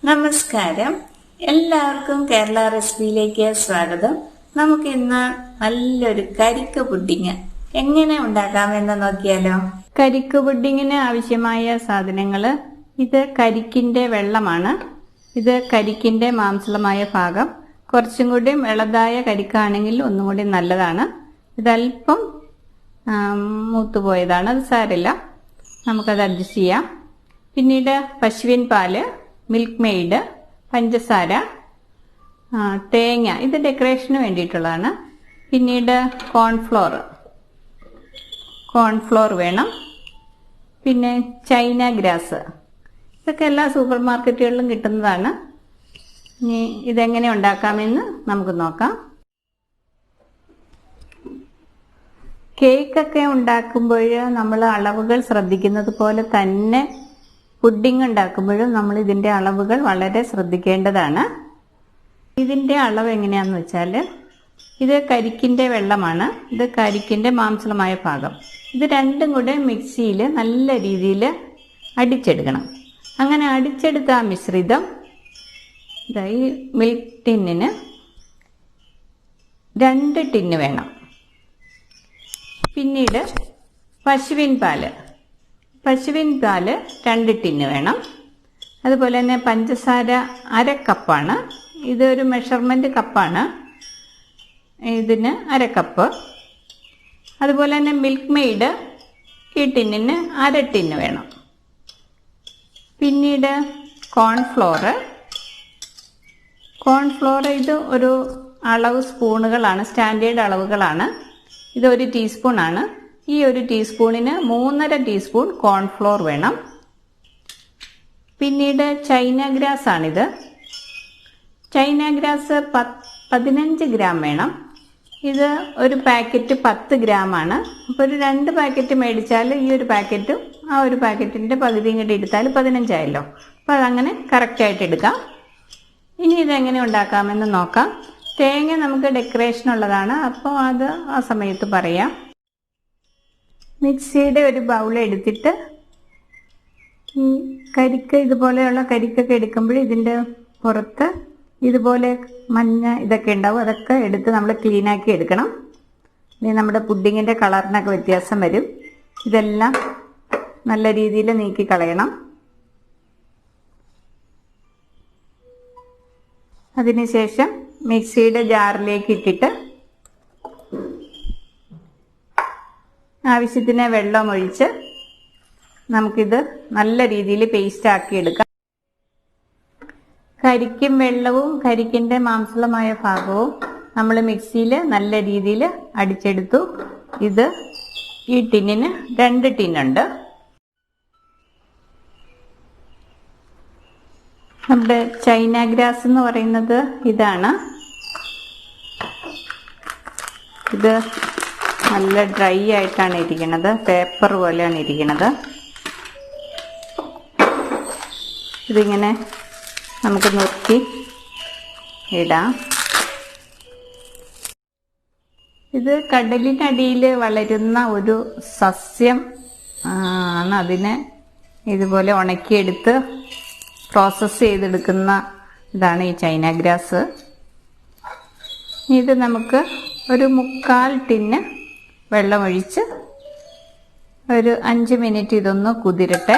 നമസ്കാരം, എല്ലാവർക്കും കേരള റെസിപ്പിയിലേക്ക് സ്വാഗതം. നമുക്ക് ഇന്ന് നല്ലൊരു കരിക്ക് പുഡിങ് എങ്ങനെ ഉണ്ടാക്കാമെന്ന് നോക്കിയാലോ. കരിക്ക് പുഡിങ്ങിന് ആവശ്യമായ സാധനങ്ങള്: ഇത് കരിക്കിന്റെ വെള്ളമാണ്. ഇത് കരിക്കിന്റെ മാംസളമായ ഭാഗം. കുറച്ചും കൂടി ഇളതായ കരിക്കാണെങ്കിൽ ഒന്നും കൂടി നല്ലതാണ്. ഇതല്പം മൂത്തുപോയതാണ്, അത് സാരമില്ല, നമുക്കത് അഡ്ജസ്റ്റ് ചെയ്യാം. പിന്നീട് പശുവിൻ പാല്, മിൽക്ക് മെയ്ഡ്, പഞ്ചസാര, തേങ്ങ, ഇത് ഡെക്കറേഷന് വേണ്ടിയിട്ടുള്ളതാണ്. പിന്നീട് കോൺഫ്ലോർ വേണം. പിന്നെ ചൈന ഗ്രാസ്, ഇതൊക്കെ എല്ലാ സൂപ്പർ മാർക്കറ്റുകളിലും കിട്ടുന്നതാണ്. ഇനി ഇതെങ്ങനെ ഉണ്ടാക്കാമെന്ന് നമുക്ക് നോക്കാം. കേക്കൊക്കെ ഉണ്ടാക്കുമ്പോൾ നമ്മൾ അളവുകൾ ശ്രദ്ധിക്കുന്നത് പോലെ തന്നെ പുഡിംഗ് ഉണ്ടാക്കുമ്പോഴും നമ്മൾ ഇതിൻ്റെ അളവുകൾ വളരെ ശ്രദ്ധിക്കേണ്ടതാണ്. ഇതിൻ്റെ അളവ് എങ്ങനെയാണെന്ന് വെച്ചാൽ, ഇത് കരിക്കിൻ്റെ വെള്ളമാണ്, ഇത് കരിക്കിൻ്റെ മാംസളമായ ഭാഗം. ഇത് രണ്ടും കൂടെ മിക്സിയിൽ നല്ല രീതിയിൽ അടിച്ചെടുക്കണം. അങ്ങനെ അടിച്ചെടുത്ത ആ മിശ്രിതം ഈ മിൽക്ക് ടിന്നിന് 2 ടിന്ന് വേണം. പിന്നീട് പശുവിൻ പാല് 2 ടിന്ന് വേണം. അതുപോലെ തന്നെ പഞ്ചസാര 1/2 കപ്പാണ്. ഇതൊരു മെഷർമെൻറ്റ് കപ്പാണ്, ഇതിന് 1/2 കപ്പ്. അതുപോലെ തന്നെ മിൽക്ക് മെയ്ഡ് ഈ ടിന്നിന് 1/2 ടിന്ന് വേണം. പിന്നീട് കോൺഫ്ലോർ ഇത് ഒരു അളവ് സ്പൂണുകളാണ്, സ്റ്റാൻഡേർഡ് അളവുകളാണ്. ഇത് 1 ടീസ്പൂണാണ്. ഈ 1 ടീസ്പൂണിന് 3.5 ടീസ്പൂൺ കോൺഫ്ലോർ വേണം. പിന്നീട് ചൈന ഗ്രാസ് ആണിത്. ചൈന ഗ്രാസ് 15 ഗ്രാം വേണം. ഇത് ഒരു പാക്കറ്റ് 10 ഗ്രാമാണ്. അപ്പോൾ ഒരു 2 പാക്കറ്റ് മേടിച്ചാൽ ഈ ഒരു പാക്കറ്റും ആ ഒരു പാക്കറ്റിൻ്റെ പകുതിയും കൂടി എടുത്താൽ 15 ആയല്ലോ. അപ്പോൾ അതങ്ങനെ കറക്റ്റായിട്ട് എടുക്കാം. ഇനി ഇതെങ്ങനെ ഉണ്ടാക്കാമെന്ന് നോക്കാം. തേങ്ങ നമുക്ക് ഡെക്കറേഷനുള്ളതാണ്, അപ്പോൾ അത് ആ സമയത്ത് പറയാം. മിക്സിയുടെ ഒരു ബൗൾ എടുത്തിട്ട് ഈ കരിക്ക്, ഇതുപോലെയുള്ള കരിക്കൊക്കെ എടുക്കുമ്പോൾ ഇതിൻ്റെ പുറത്ത് ഇതുപോലെ മഞ്ഞ ഇതൊക്കെ ഉണ്ടാവും, അതൊക്കെ എടുത്ത് നമ്മൾ ക്ലീനാക്കി എടുക്കണം. ഇനി നമ്മുടെ പുഡിങ്ങിൻ്റെ കളറിനൊക്കെ വ്യത്യാസം വരും. ഇതെല്ലാം നല്ല രീതിയിൽ നീക്കി കളയണം. അതിനുശേഷം മിക്സിയുടെ ജാറിലേക്ക് ഇട്ടിട്ട് ആവശ്യത്തിന് വെള്ളം ഒഴിച്ച് നമുക്കിത് നല്ല രീതിയിൽ പേസ്റ്റ് ആക്കി എടുക്കാം. കരിക്കും വെള്ളവും കരിക്കിൻ്റെ മാംസളമായ ഭാഗവും നമ്മൾ മിക്സിയിൽ നല്ല രീതിയിൽ അടിച്ചെടുത്തു. ഇത് ഈ ടിന്നിന് 2 ടിന്നുണ്ട്. നമ്മുടെ ചൈന ഗ്രാസ് എന്ന് പറയുന്നത് ഇതാണ്. ഇത് നല്ല ഡ്രൈ ആയിട്ടാണ് ഇരിക്കുന്നത്, പേപ്പർ പോലെയാണ് ഇരിക്കുന്നത്. ഇതിങ്ങനെ നമുക്ക് നുറുക്കി ഇടാം. ഇത് കടലിനടിയിൽ വളരുന്ന ഒരു സസ്യം ആണ്. അതിനെ ഇതുപോലെ ഉണക്കിയെടുത്ത് പ്രോസസ്സ് ചെയ്തെടുക്കുന്ന ഇതാണ് ഈ ചൈന ഗ്രാസ്. ഇത് നമുക്ക് ഒരു 3/4 ടിന്ന് വെള്ളമൊഴിച്ച് ഒരു 5 മിനിറ്റ് ഇതൊന്ന് കുതിരട്ടെ.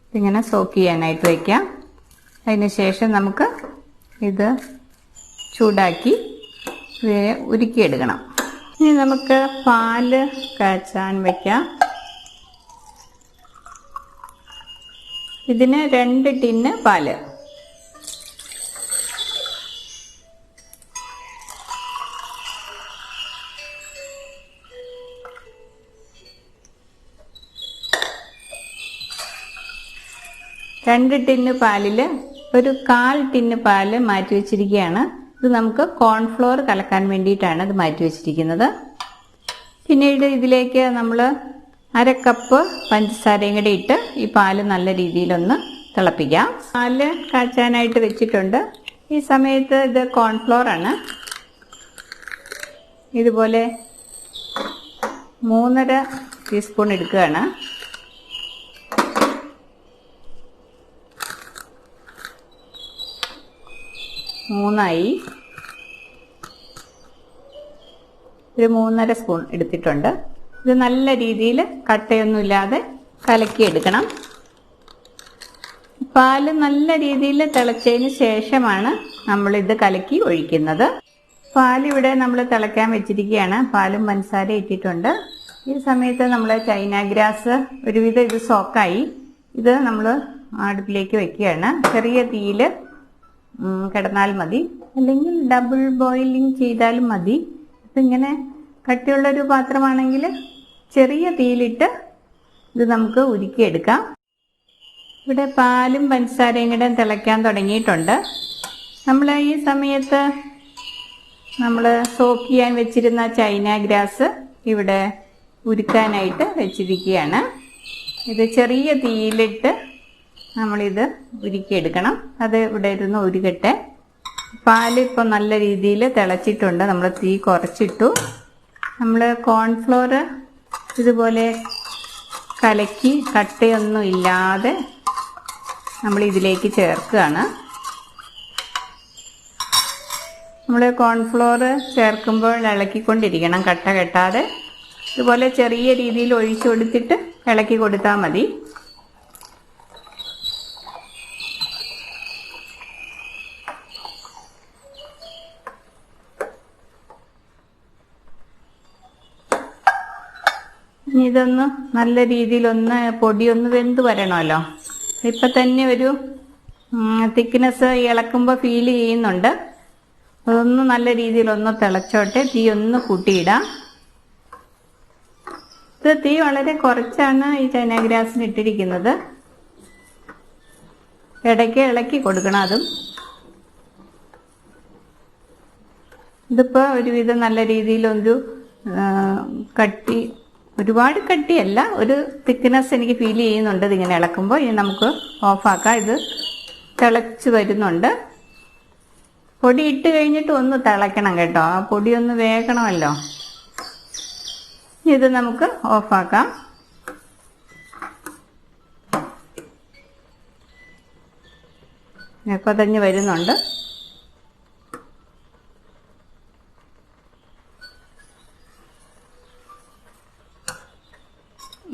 ഇതിങ്ങനെ സോക്ക് ചെയ്യാനായിട്ട് വയ്ക്കാം. അതിനുശേഷം നമുക്ക് ഇത് ചൂടാക്കി ഉരുക്കിയെടുക്കണം. ഇനി നമുക്ക് പാല് കാച്ചാൻ വയ്ക്കാം. ഇതിന് 2 ടിന്ന് പാല്. രണ്ട് ടിന്ന് പാലിൽ ഒരു 1/4 ടിന്ന് പാല് മാറ്റി വെച്ചിരിക്കുകയാണ്. ഇത് നമുക്ക് കോൺഫ്ലോർ കലക്കാൻ വേണ്ടിയിട്ടാണ് ഇത് മാറ്റി വെച്ചിരിക്കുന്നത്. പിന്നീട് ഇതിലേക്ക് നമ്മൾ 1/2 കപ്പ് പഞ്ചസാരയും കൂടി ഇട്ട് ഈ പാല് നല്ല രീതിയിലൊന്ന് തിളപ്പിക്കാം. പാല് കാച്ചാനായിട്ട് വെച്ചിട്ടുണ്ട്. ഈ സമയത്ത് ഇത് കോൺഫ്ലോർ ആണ്. ഇതുപോലെ 3.5 ടീസ്പൂൺ എടുക്കുകയാണ്. 3 ഒരു 3.5 സ്പൂൺ എടുത്തിട്ടുണ്ട്. ഇത് നല്ല രീതിയിൽ കട്ടയൊന്നുമില്ലാതെ കലക്കിയെടുക്കണം. പാല് നല്ല രീതിയിൽ തിളച്ചതിന് ശേഷമാണ് നമ്മളിത് കലക്കി ഒഴിക്കുന്നത്. പാലിവിടെ നമ്മൾ തിളയ്ക്കാൻ വെച്ചിരിക്കുകയാണ്. പാലും പഞ്ചസാര ഇട്ടിട്ടുണ്ട്. ഈ സമയത്ത് നമ്മൾ ചൈന ഗ്രാസ് ഒരുവിധം ഇത് സോക്കായി. ഇത് നമ്മൾ അടുപ്പിലേക്ക് വെക്കുകയാണ്. ചെറിയ തീയിൽ കിടന്നാൽ മതി, അല്ലെങ്കിൽ ഡബിൾ ബോയിലിംഗ് ചെയ്താലും മതി. അപ്പം ഇങ്ങനെ കട്ടിയുള്ളൊരു പാത്രമാണെങ്കിൽ ചെറിയ തീയിലിട്ട് ഇത് നമുക്ക് ഉരുക്കിയെടുക്കാം. ഇവിടെ പാലും പഞ്ചസാരയും കൂടെ തിളയ്ക്കാൻ തുടങ്ങിയിട്ടുണ്ട്. നമ്മൾ ഈ സമയത്ത് നമ്മൾ സോക്ക് ചെയ്യാൻ വെച്ചിരുന്ന ചൈന ഗ്രാസ് ഇവിടെ ഉരുക്കാനായിട്ട് വെച്ചിരിക്കുകയാണ്. ഇത് ചെറിയ തീയിലിട്ട് നമ്മളിത് ഉരുക്കിയെടുക്കണം. അത് ഇവിടെ ഇരുന്ന് ഉരുകട്ടെ. പാലിപ്പോൾ നല്ല രീതിയിൽ തിളച്ചിട്ടുണ്ട്. നമ്മൾ തീ കുറച്ചിട്ടു. നമ്മൾ കോൺഫ്ലോർ ഇതുപോലെ കലക്കി കട്ടയൊന്നും ഇല്ലാതെ നമ്മൾ ഇതിലേക്ക് ചേർക്കുകയാണ്. നമ്മൾ കോൺഫ്ലോർ ചേർക്കുമ്പോൾ ഇളക്കിക്കൊണ്ടിരിക്കണം, കട്ട കെട്ടാതെ. ഇതുപോലെ ചെറിയ രീതിയിൽ ഒഴിച്ചു കൊടുത്തിട്ട് ഇളക്കി കൊടുത്താൽ മതി. ഇതൊന്ന് നല്ല രീതിയിലൊന്ന് പൊടിയൊന്ന് വെന്ത് വരണമല്ലോ. ഇപ്പം തന്നെ ഒരു തിക്നെസ് ഇളക്കുമ്പോൾ ഫീൽ ചെയ്യുന്നുണ്ട്. അതൊന്ന് നല്ല രീതിയിലൊന്ന് തിളച്ചോട്ടെ. തീ ഒന്ന് കൂട്ടിയിടാം. ഇത് തീ വളരെ കുറച്ചാണ് ഈ ചൈന ഗ്രാസിന് ഇട്ടിരിക്കുന്നത്. ഇടയ്ക്ക് ഇളക്കി കൊടുക്കണം. അതും ഇതിപ്പോൾ ഒരുവിധം നല്ല രീതിയിലൊരു കട്ടി, ഒരുപാട് കട്ടിയല്ല, ഒരു തിക്നെസ് എനിക്ക് ഫീൽ ചെയ്യുന്നുണ്ട് ഇതിങ്ങനെ ഇളക്കുമ്പോൾ. ഇനി നമുക്ക് ഓഫാക്കാം. ഇത് തിളച്ച് വരുന്നുണ്ട്. പൊടി ഇട്ട് കഴിഞ്ഞിട്ട് ഒന്ന് തിളയ്ക്കണം കേട്ടോ. ആ പൊടി ഒന്ന് വേകണമല്ലോ. ഇത് നമുക്ക് ഓഫാക്കാം. പതഞ്ഞ് വരുന്നുണ്ട്.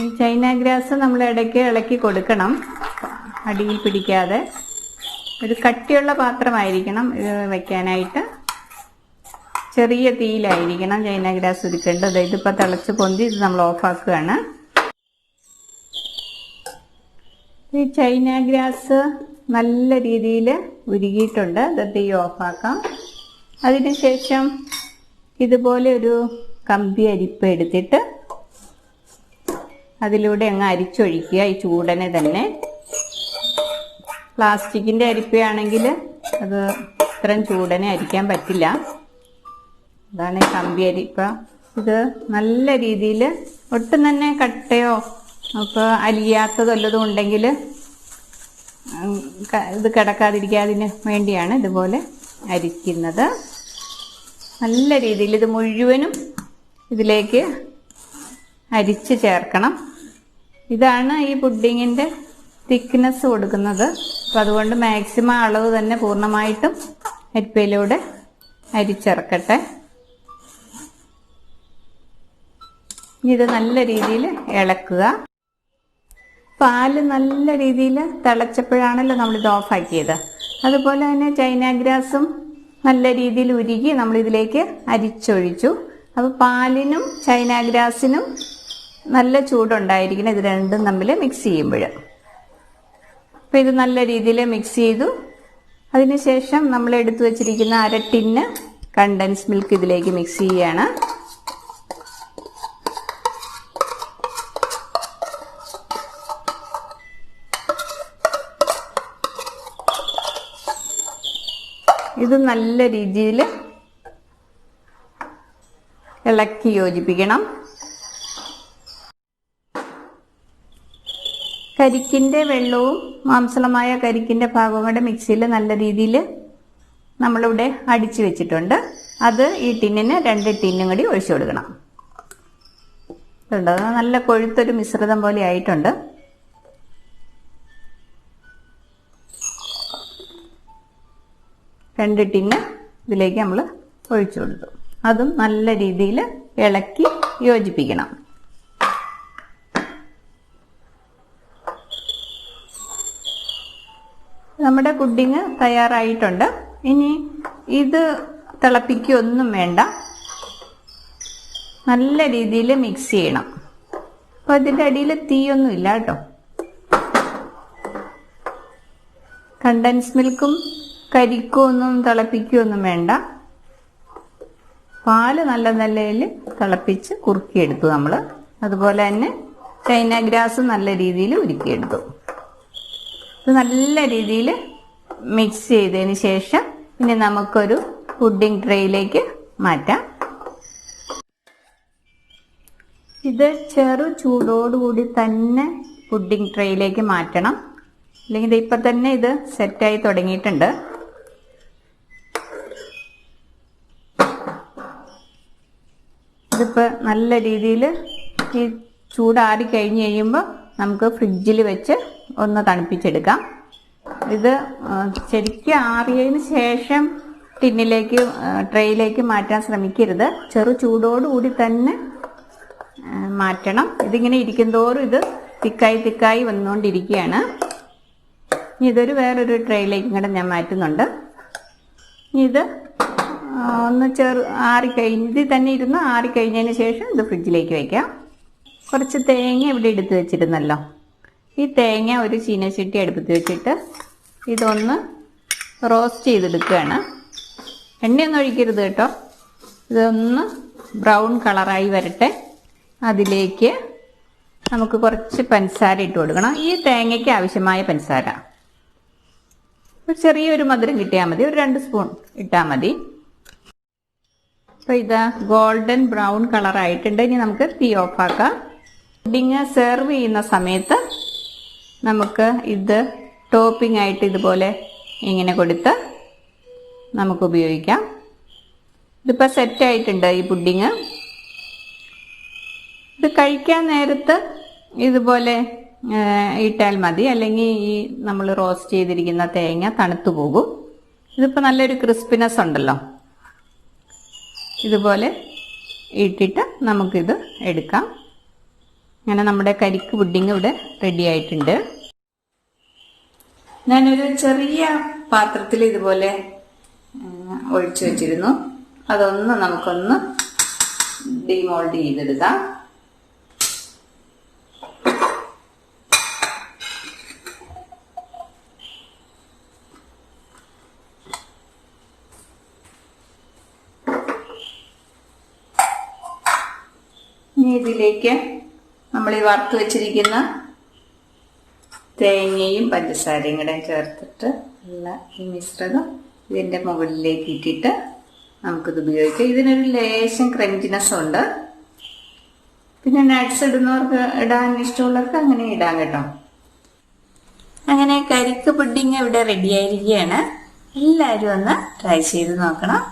ഈ ചൈന ഗ്രാസ് നമ്മൾ ഇടയ്ക്ക് ഇളക്കി കൊടുക്കണം, അടിയിൽ പിടിക്കാതെ. ഒരു കട്ടിയുള്ള പാത്രമായിരിക്കണം ഇത് വെക്കാനായിട്ട്. ചെറിയ തീയിലായിരിക്കണം ചൈന ഗ്രാസ് ഉരുക്കേണ്ടത്. ഇതിപ്പോൾ തിളച്ച് പൊന്തി ഇത് നമ്മൾ ഓഫാക്കുകയാണ്. ഈ ചൈന ഗ്രാസ് നല്ല രീതിയിൽ ഉരുകിയിട്ടുണ്ട്. ഇത് തീ ഓഫാക്കാം. അതിനുശേഷം ഇതുപോലെ ഒരു കമ്പി അരിപ്പ എടുത്തിട്ട് അതിലൂടെ അങ്ങ് അരിച്ചൊഴിക്കുക, ഈ ചൂടനെ തന്നെ. പ്ലാസ്റ്റിക്കിൻ്റെ അരിപ്പയാണെങ്കിൽ അത് ഇത്രയും ചൂടനെ അരിക്കാൻ പറ്റില്ല. അതാണ് ഈ കമ്പി അരിപ്പ. ഇത് നല്ല രീതിയിൽ ഒട്ടും തന്നെ കട്ടയോ അപ്പോൾ അലിയാത്തതല്ലതും ഉണ്ടെങ്കിൽ ഇത് കിടക്കാതിരിക്കാതിന് വേണ്ടിയാണ് ഇതുപോലെ അരിക്കുന്നത്. നല്ല രീതിയിൽ ഇത് മുഴുവനും ഇതിലേക്ക് അരിച്ച് ചേർക്കണം. ഇതാണ് ഈ പുഡിങ്ങിൻ്റെ തിക്നെസ് കൊടുക്കുന്നത്. അപ്പം അതുകൊണ്ട് മാക്സിമം അളവ് തന്നെ പൂർണ്ണമായിട്ടും അരിപ്പയിലൂടെ അരിച്ചിറക്കട്ടെ. ഇത് നല്ല രീതിയിൽ ഇളക്കുക. പാല് നല്ല രീതിയിൽ തിളച്ചപ്പോഴാണല്ലോ നമ്മളിത് ഓഫാക്കിയത്. അതുപോലെ തന്നെ ചൈന ഗ്രാസും നല്ല രീതിയിൽ ഉരുകി നമ്മളിതിലേക്ക് അരിച്ചൊഴിച്ചു. അപ്പോൾ പാലിനും ചൈന ഗ്രാസിനും നല്ല ചൂടുണ്ടായിരിക്കണം, ഇത് രണ്ടും തമ്മിൽ മിക്സ് ചെയ്യുമ്പോൾ. അപ്പോൾ ഇത് നല്ല രീതിയിൽ മിക്സ് ചെയ്തു. അതിനുശേഷം നമ്മൾ എടുത്തു വച്ചിരിക്കുന്ന 1/2 ടിന്ന് കണ്ടൻസ് മിൽക്ക് ഇതിലേക്ക് മിക്സ് ചെയ്യുകയാണ്. ഇത് നല്ല രീതിയിൽ ഇളക്കി യോജിപ്പിക്കണം. കരിക്കിൻ്റെ വെള്ളവും മാംസളമായ കരിക്കിൻ്റെ ഭാഗവും കൂടെ മിക്സിയിൽ നല്ല രീതിയിൽ നമ്മളിവിടെ അടിച്ചു വെച്ചിട്ടുണ്ട്. അത് ഈ ടിന്നിന് 2 ടിന്നും കൂടി ഒഴിച്ചു കൊടുക്കണം. അത് നല്ല കൊഴുത്തൊരു മിശ്രിതം പോലെ ആയിട്ടുണ്ട്. 2 ടിന്ന് ഇതിലേക്ക് നമ്മൾ ഒഴിച്ചു കൊടുത്തു. അതും നല്ല രീതിയിൽ ഇളക്കി യോജിപ്പിക്കണം. നമ്മുടെ പുഡിങ് തയ്യാറായിട്ടുണ്ട്. ഇനി ഇത് തിളപ്പിക്കൊന്നും വേണ്ട, നല്ല രീതിയിൽ മിക്സ് ചെയ്യണം. അപ്പോൾ ഇതിൻ്റെ അടിയിൽ തീയൊന്നും ഇല്ല കേട്ടോ. കണ്ടൻസ് മിൽക്കും കരിക്കും ഒന്നും തിളപ്പിക്കുകയൊന്നും വേണ്ട. പാല് നല്ല നിലയിൽ തിളപ്പിച്ച് കുറുക്കിയെടുത്തു നമ്മൾ. അതുപോലെ തന്നെ ചൈന ഗ്രാസ് നല്ല രീതിയിൽ ഉരുക്കിയെടുത്തു. ഇത് നല്ല രീതിയിൽ മിക്സ് ചെയ്തതിന് ശേഷം ഇനി നമുക്കൊരു പുഡിംഗ് ട്രേയിലേക്ക് മാറ്റാം. ഇത് ചെറു ചൂടോടുകൂടി തന്നെ പുഡിംഗ് ട്രേയിലേക്ക് മാറ്റണം, അല്ലെങ്കിൽ ഇപ്പം തന്നെ ഇത് സെറ്റായി തുടങ്ങിയിട്ടുണ്ട്. ഇതിപ്പോൾ നല്ല രീതിയിൽ ഈ ചൂടാറി കഴിഞ്ഞ് കഴിയുമ്പോൾ നമുക്ക് ഫ്രിഡ്ജിൽ വെച്ച് ഒന്ന് തണുപ്പിച്ചെടുക്കാം. ഇത് ശരിക്കും ആറിയതിന് ശേഷം ടിന്നിലേക്ക് ട്രേയിലേക്ക് മാറ്റാൻ ശ്രമിക്കരുത്. ചെറു ചൂടോടുകൂടി തന്നെ മാറ്റണം. ഇതിങ്ങനെ ഇരിക്കുന്തോറും ഇത് തിക്കായി വന്നുകൊണ്ടിരിക്കുകയാണ്. ഇനി ഇതൊരു വേറൊരു ട്രേയിലേക്ക് ഇങ്ങോട്ട് ഞാൻ മാറ്റുന്നുണ്ട്. ഇനി ഇത് ഒന്ന് ഇതിൽ തന്നെ ഇരുന്ന് ആറിക്കഴിഞ്ഞതിന് ശേഷം ഇത് ഫ്രിഡ്ജിലേക്ക് വയ്ക്കാം. കുറച്ച് തേങ്ങ ഇവിടെ എടുത്ത് വെച്ചിരുന്നല്ലോ. ഈ തേങ്ങ ഒരു ചീനച്ചട്ടി അടുപ്പത്ത് വെച്ചിട്ട് ഇതൊന്ന് റോസ്റ്റ് ചെയ്തെടുക്കുകയാണ്. എണ്ണയൊന്നും ഒഴിക്കരുത് കേട്ടോ. ഇതൊന്ന് ബ്രൗൺ കളറായി വരട്ടെ. അതിലേക്ക് നമുക്ക് കുറച്ച് പഞ്ചസാര ഇട്ട് കൊടുക്കണം. ഈ തേങ്ങയ്ക്ക് ആവശ്യമായ പഞ്ചസാര ഒരു ചെറിയൊരു മധുരം കിട്ടിയാൽ മതി. ഒരു 2 സ്പൂൺ ഇട്ടാൽ മതി. അപ്പോൾ ഇതാ ഗോൾഡൻ ബ്രൗൺ കളറായിട്ടുണ്ട്. ഇനി നമുക്ക് തീ ഓഫാക്കാം. പുഡിങ് സെർവ് ചെയ്യുന്ന സമയത്ത് നമുക്ക് ഇത് ടോപ്പിംഗ് ആയിട്ട് ഇതുപോലെ ഇങ്ങനെ കൊടുത്ത് നമുക്ക് ഉപയോഗിക്കാം. ഇതിപ്പോൾ സെറ്റായിട്ടുണ്ട് ഈ പുഡിങ്. ഇത് കഴിക്കാൻ നേരത്ത് ഇതുപോലെ ഇട്ടാൽ മതി, അല്ലെങ്കിൽ ഈ നമ്മൾ റോസ്റ്റ് ചെയ്തിരിക്കുന്ന തേങ്ങ തണുത്തു പോകും. ഇതിപ്പോൾ നല്ലൊരു ക്രിസ്പിനെസ് ഉണ്ടല്ലോ. ഇതുപോലെ ഇട്ടിട്ട് നമുക്കിത് എടുക്കാം. അങ്ങനെ നമ്മുടെ കരിക്ക് പുഡിങ് ഇവിടെ റെഡി ആയിട്ടുണ്ട്. ഞാനൊരു ചെറിയ പാത്രത്തിൽ ഇതുപോലെ ഒഴിച്ചു വെച്ചിരുന്നു. അതൊന്ന് നമുക്കൊന്ന് ഡിമോൾഡ് ചെയ്തെടുക്കാം. ഇനി ഇതിലേക്ക് നമ്മൾ ഈ വറുത്ത് വെച്ചിരിക്കുന്ന തേങ്ങയും പഞ്ചസാരയും കൂടെ ചേർത്തിട്ട് ഉള്ള ഈ മിശ്രിതം ഇതിൻ്റെ മുകളിലേക്ക് ഇട്ടിട്ട് നമുക്കിത് ഉപയോഗിക്കാം. ഇതിനൊരു ലേശം ക്രഞ്ചിനെസ് ഉണ്ട്. പിന്നെ നട്ട്സ് ഇടാൻ ഇഷ്ടമുള്ളവർക്ക് അങ്ങനെ ഇടാം കേട്ടോ. അങ്ങനെ കരിക്ക് പുഡിങ് ഇവിടെ റെഡി ആയിരിക്കുകയാണ്. എല്ലാവരും ഒന്ന് ട്രൈ ചെയ്ത് നോക്കണം.